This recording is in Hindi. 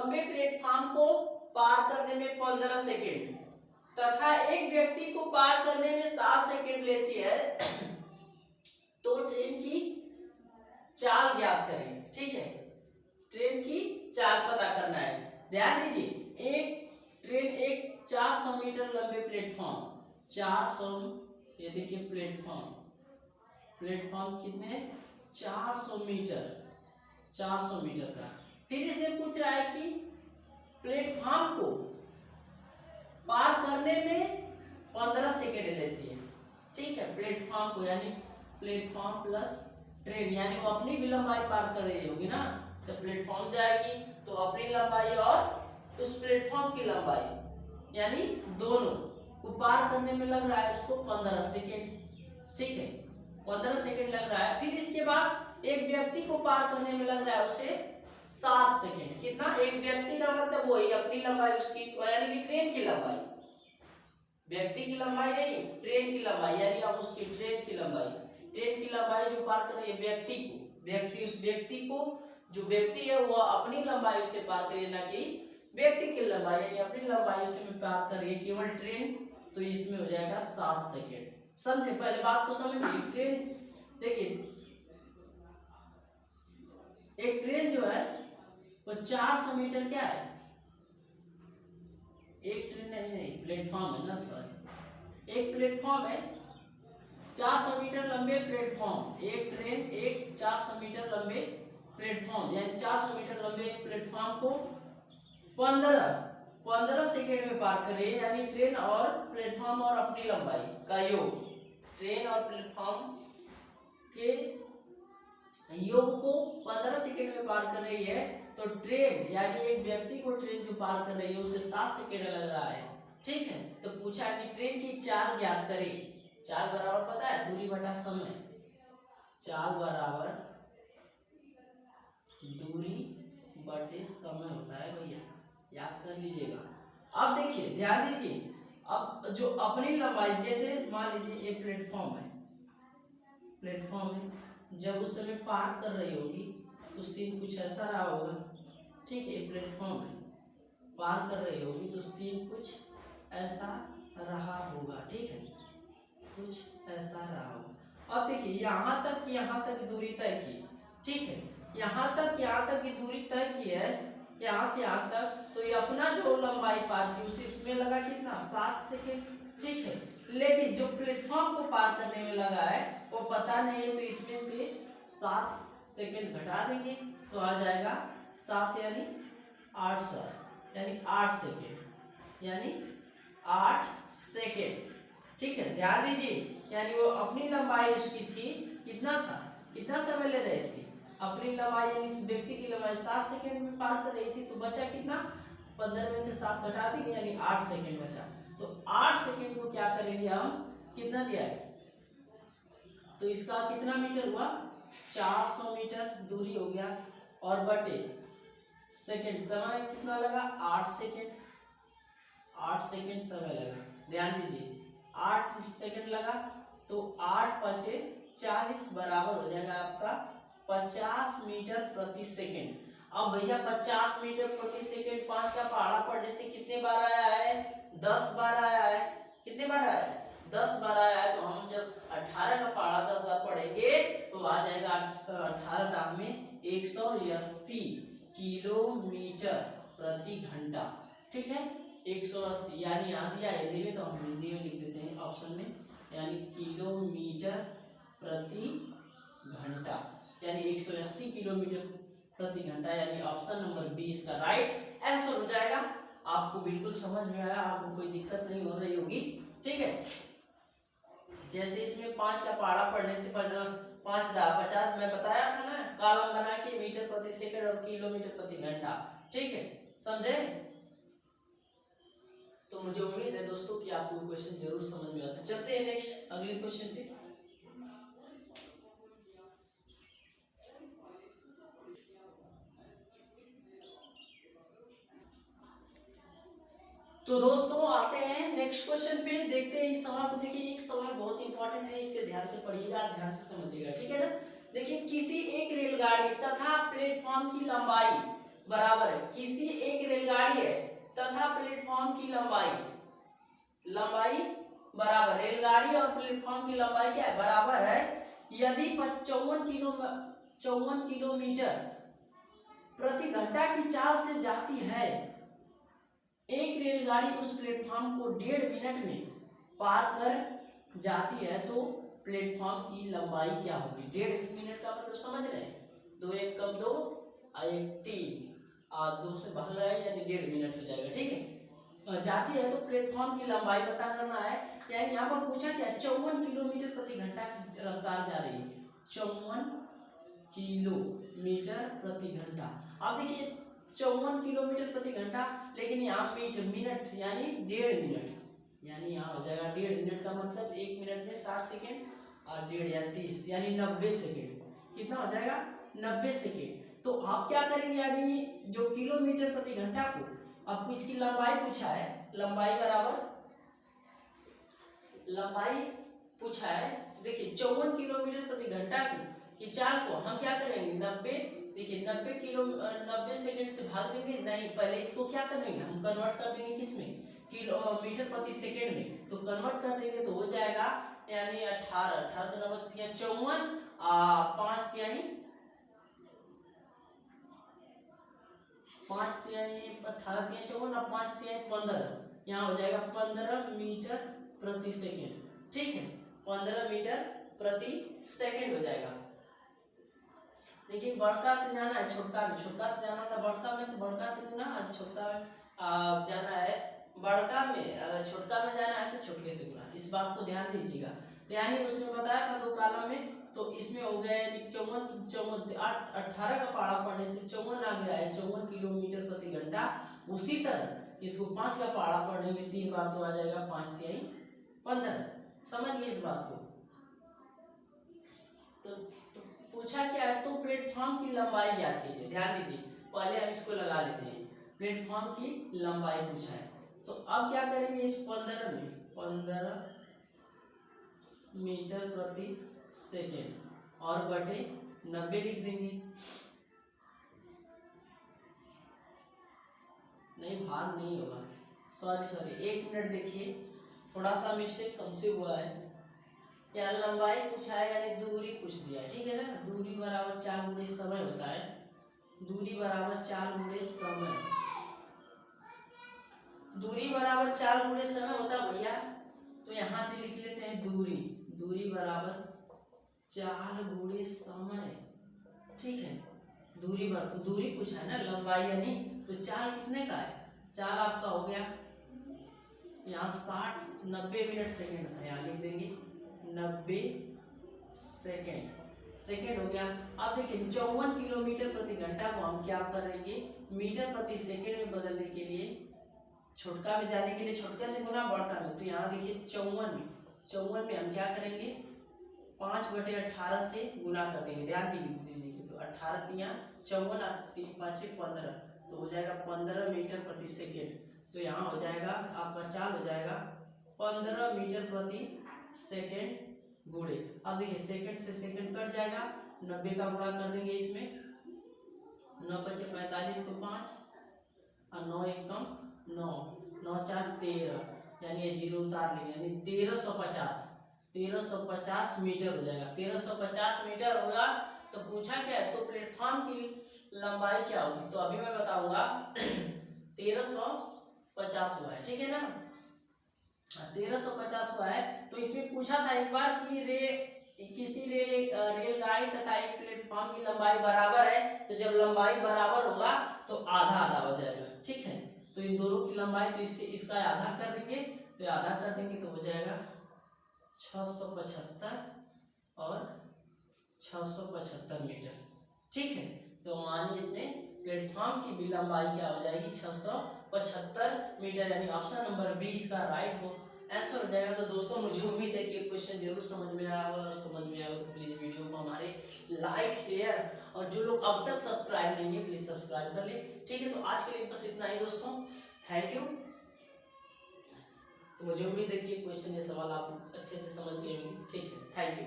लंबे प्लेटफॉर्म को पार करने में 15 सेकेंड तथा एक व्यक्ति को पार करने में 7 सेकेंड लेती है तो ट्रेन की चाल ज्ञात करें। ठीक है, ट्रेन की चाल पता करना है। ध्यान दीजिए, एक ट्रेन एक 400 मीटर लंबे प्लेटफॉर्म 400, ये देखिए प्लेटफॉर्म कितने 400 मीटर का। फिर इसे पूछ रहा है कि प्लेटफॉर्म को पार करने में 15 सेकेंड लेती है। ठीक है, प्लेटफॉर्म को यानी प्लेटफॉर्म प्लस ट्रेन, यानी वो अपनी भी लंबाई पार कर रही होगी ना, तो प्लेटफॉर्म जाएगी तो अपनी लंबाई और उस प्लेटफॉर्म की लंबाई यानी दोनों को पार करने में लग रहा है उसको 15 सेकेंड। ठीक है, 15 सेकेंड लग रहा है। फिर इसके बाद एक व्यक्ति को पार करने में लग रहा है उसे 7 सेकेंड। कितना? एक व्यक्ति का मतलब वही अपनी लंबाई उसकी, यानी कि ट्रेन की लंबाई, व्यक्ति की लंबाई नहीं, ट्रेन की लंबाई, यानी अब उसकी ट्रेन की लंबाई जो पार कर रही है उस व्यक्ति को जो व्यक्ति है वो अपनी लंबाई से पार करे, ना कि व्यक्ति की लंबाई, यानी अपनी लंबाई से पार कर रही है केवल ट्रेन, तो इसमें हो जाएगा 7 सेकेंड। समझे? पहले बात को समझिए। ट्रेन देखिए, एक ट्रेन जो है वो 400 मीटर क्या है, एक ट्रेन नहीं प्लेटफॉर्म है ना, सॉरी, एक प्लेटफॉर्म है 400 मीटर लंबे प्लेटफॉर्म, एक ट्रेन एक 400 मीटर लंबे प्लेटफॉर्म, यानी 400 मीटर लंबे प्लेटफॉर्म को 15 सेकेंड में पार कर रही है, यानी ट्रेन और प्लेटफॉर्म और अपनी लंबाई का योग, ट्रेन और प्लेटफॉर्म के योग को 15 सेकेंड में पार कर रही है। तो ट्रेन यानी एक व्यक्ति को ट्रेन जो पार कर रही है उसे 7 सेकेंड लग रहा है। ठीक है, तो पूछा कि ट्रेन की चाल ज्ञात करें। चाल बराबर पता है दूरी बटा समय, चाल बराबर दूरी बटे समय होता है भैया, याद कर लीजिएगा। अब देखिए, ध्यान दीजिए, अब जो अपनी लंबाई, जैसे मान लीजिए एक प्लेटफॉर्म है, जब उस समय पार कर रही होगी तो सीन कुछ ऐसा रहा होगा। ठीक है, प्लेटफॉर्म है, पार कर रही होगी तो सीन कुछ ऐसा रहा होगा। ठीक है, कुछ ऐसा रहा होगा। अब देखिए, यहाँ तक दूरी तय की। ठीक है, यहाँ तक की दूरी तय की है, यहाँ से यहाँ तक, तो ये अपना जो लंबाई पार की उसी उसमें लगा कितना 7 सेकेंड। ठीक है, लेकिन जो प्लेटफॉर्म को पार करने में लगा है वो पता नहीं है, तो इसमें से 7 सेकेंड घटा देंगे तो आ जाएगा 7 यानी 8 यानी 8 सेकेंड, यानी 8 सेकेंड। ठीक है, ध्यान दीजिए, यानी वो अपनी लंबाई उसकी थी, कितना समय ले रही थी, अपनी लंबाई यानी इस व्यक्ति की लंबाई 7 सेकेंड में पार कर रही थी, तो बचा कितना, 15 में से 7 घटा देंगे यानी 8 सेकेंड बचा। तो 8 सेकेंड को क्या करेंगे हम, कितना दिया है, तो इसका कितना मीटर हुआ, 400 मीटर दूरी हो गया, और बटे सेकेंड, समय कितना लगा 8 सेकेंड, 8 सेकेंड समय लगा। ध्यान दीजिए, 8 सेकेंड लगा तो 8 पचे 40 बराबर हो जाएगा आपका 50 मीटर प्रति सेकेंड। अब भैया 50 मीटर प्रति सेकेंड 5 का पहाड़ा पढ़ने से कितने बार आया है, 10 बार आया है। कितने बार आया है, 10 बार आया है। तो हम जब 18 का पहाड़ा 10 बार पढ़ेंगे तो आ जाएगा 18 दाम में 180 किलोमीटर प्रति घंटा। ठीक है, 180, यानी यहाँ दिया हिंदी में तो हम हिंदी में लिख देते हैं ऑप्शन में, यानी किलोमीटर प्रति घंटा, यानी 180 किलोमीटर प्रति घंटा, यानी ऑप्शन नंबर 20 का राइट आंसर हो जाएगा। आपको बिल्कुल समझ में आया, आपको कोई दिक्कत नहीं हो रही होगी। ठीक है, जैसे इसमें 5 का पहाड़ा पढ़ने से 5 × 50 मैं बताया था ना, कॉलम बना के मीटर प्रति सेकंड और किलोमीटर प्रति घंटा। ठीक है, समझे? तो मुझे उम्मीद है दोस्तों कि आपको क्वेश्चन जरूर समझ में आता है। चलते हैं नेक्स्ट अगले क्वेश्चन पे। तो दोस्तों आते हैं नेक्स्ट क्वेश्चन पे, देखते हैं इस सवाल को। देखिए, एक सवाल बहुत इंपॉर्टेंट है, इसे ध्यान से पढ़िएगा, ध्यान से समझिएगा। ठीक है ना? देखिए, किसी एक रेलगाड़ी तथा प्लेटफॉर्म की लंबाई बराबर है किसी एक रेलगाड़ी है तथा प्लेटफॉर्म की लंबाई बराबर, रेलगाड़ी और प्लेटफॉर्म की लंबाई क्या है, बराबर है यदि 54 किलोमीटर प्रति घंटा की चाल से जाती है। एक रेलगाड़ी उस प्लेटफॉर्म को 1.5 मिनट में पार कर जाती है तो प्लेटफॉर्म की लंबाई क्या होगी। 1.5 मिनट का मतलब समझ रहे हैं, 2 1 कम 2 और 1 3 और 2 से भाग लगाएंगे यानी 1.5 मिनट हो जाएगा। ठीक है, जाती है तो प्लेटफॉर्म की लंबाई पता करना है। यानी यहाँ पर पूछा क्या, 54 किलोमीटर प्रति घंटा की रफ्तार जा रही है, 54 किलोमीटर प्रति घंटा। आप देखिए 54 किलोमीटर प्रति घंटा, लेकिन यहाँ मिनट यानी 1.5 मिनट, यानी यहाँ हो जाएगा 1.5 मिनट का मतलब 1 मिनट में 60 सेकेंड और 1.5 या 30 यानी 90 सेकेंड। कितना हो जाएगा, 90 सेकेंड। तो आप क्या करेंगे, यानी जो किलोमीटर प्रति घंटा को आपको इसकी लंबाई पूछा है, लंबाई बराबर लंबाई पूछा है, तो देखिए 54 किलोमीटर प्रति घंटा की चाल को हम क्या करेंगे 90, देखिए 90 सेकंड से भाग देंगे, नहीं पहले इसको क्या करेंगे हम कन्वर्ट कर देंगे किसमें, किलोमीटर प्रति सेकंड में। तो कन्वर्ट कर देंगे तो हो जाएगा यानी 18 54 5 तिहाई 18 तिहाई 54 और 5 तिहाई 15, यहाँ हो जाएगा 15 मीटर प्रति सेकंड। ठीक है, 15 मीटर प्रति सेकंड हो जाएगा। देखिए बड़का से जाना है छोटका में, छोटका से जाना था बड़का में, तो बड़का से गुना, छोटका में जाना है बड़का में, अगर छोटका में जाना है तो छोटके से गुना। इस बात को ध्यान दीजिएगा। यानी उसमें बताया था 2 कॉलम में, तो इसमें हो गया यानी 18 का पहाड़ा पड़ने से 54 आ गया है 54 किलोमीटर प्रति घंटा। उसी तरह इसको 5 का पहाड़ा पड़ने में 3 बार तो आ जाएगा 5 तिहाई 15। समझ गए इस बात को। तो पूछा क्या है, तो प्लेटफॉर्म की लंबाई ज्ञात कीजिए। ध्यान दीजिए, पहले हम इसको लगा लेते हैं, प्लेटफॉर्म की लंबाई पूछा है। तो अब क्या करेंगे, इस 15 में 15 मीटर प्रति सेकेंड और बटे 90 लिख देंगे। नहीं भाग नहीं होगा, सॉरी 1 मिनट देखिए, थोड़ा सा मिस्टेक हमसे हुआ है। यहाँ लंबाई पूछा है यानी दूरी पूछ दिया है, ठीक है ना। दूरी बराबर 4 गुणे समय होता है, दूरी बराबर 4 गुणे समय, दूरी बराबर 4 गुणे समय होता है भैया। तो यहाँ पे लिख लेते हैं दूरी बराबर 4 गुणे समय। ठीक है, दूरी पूछा है ना, लंबाई यानी, तो 4 कितने का है, 4 आपका हो गया यहाँ 90 मिनट सेकेंड था, यहाँ लिख देंगे 90 सेकेंड हो गया। अब देखिए 54 किलोमीटर प्रति घंटा को हम क्या करेंगे, मीटर प्रति सेकेंड में बदलने के लिए, छोटका में जाने के लिए छोटका से गुना बड़का में। तो यहाँ देखिए 54 में हम क्या करेंगे 5/18 से गुना कर देंगे। ध्यान दीजिए, तो 18 तिया 54 5 15, तो हो जाएगा 15 मीटर प्रति सेकेंड। तो यहाँ हो जाएगा आपका चाल हो जाएगा 15 मीटर प्रति सेकेंड गुणे। अब देखिए सेकंड से सेकंड कट जाएगा, 90 का गुणा कर देंगे इसमें, 9 × 5 = 45 को 5 और 9 × 1 = 9, 9 × 4 = 13, यानी ये 0 उतार लेंगे, यानी 1350 मीटर हो जाएगा। 1350 मीटर होगा। तो पूछा क्या है, तो प्लेटफॉर्म की लंबाई क्या होगी, तो अभी मैं बताऊंगा 1350 हुआ है, ठीक है ना, 1350 हुआ है। तो इसमें पूछा था एक बार कि किसी रेलगाड़ी तथा एक प्लेटफॉर्म की लंबाई बराबर है, तो जब लंबाई बराबर होगा तो आधा आधा हो जाएगा। ठीक है, तो इन दोनों की लंबाई, तो इससे इसका आधा कर देंगे, तो आधा कर देंगे तो हो जाएगा 675 और 675 मीटर। ठीक है, तो मानिए इसमें प्लेटफॉर्म की भी लंबाई क्या हो जाएगी 675 मीटर, यानी ऑप्शन नंबर बी इसका राइट हो आंसर हो जाएगा। तो दोस्तों मुझे उम्मीद है कि क्वेश्चन जरूर समझ में आया होगा, और समझ में आया हो तो प्लीज वीडियो को हमारे लाइक शेयर, और जो लोग अब तक सब्सक्राइब नहीं है प्लीज सब्सक्राइब कर ले। ठीक है, तो आज के लिए बस इतना ही दोस्तों, थैंक यू। तो मुझे उम्मीद है कि क्वेश्चन ये सवाल आप अच्छे से समझ गए होंगे। ठीक है, थैंक यू।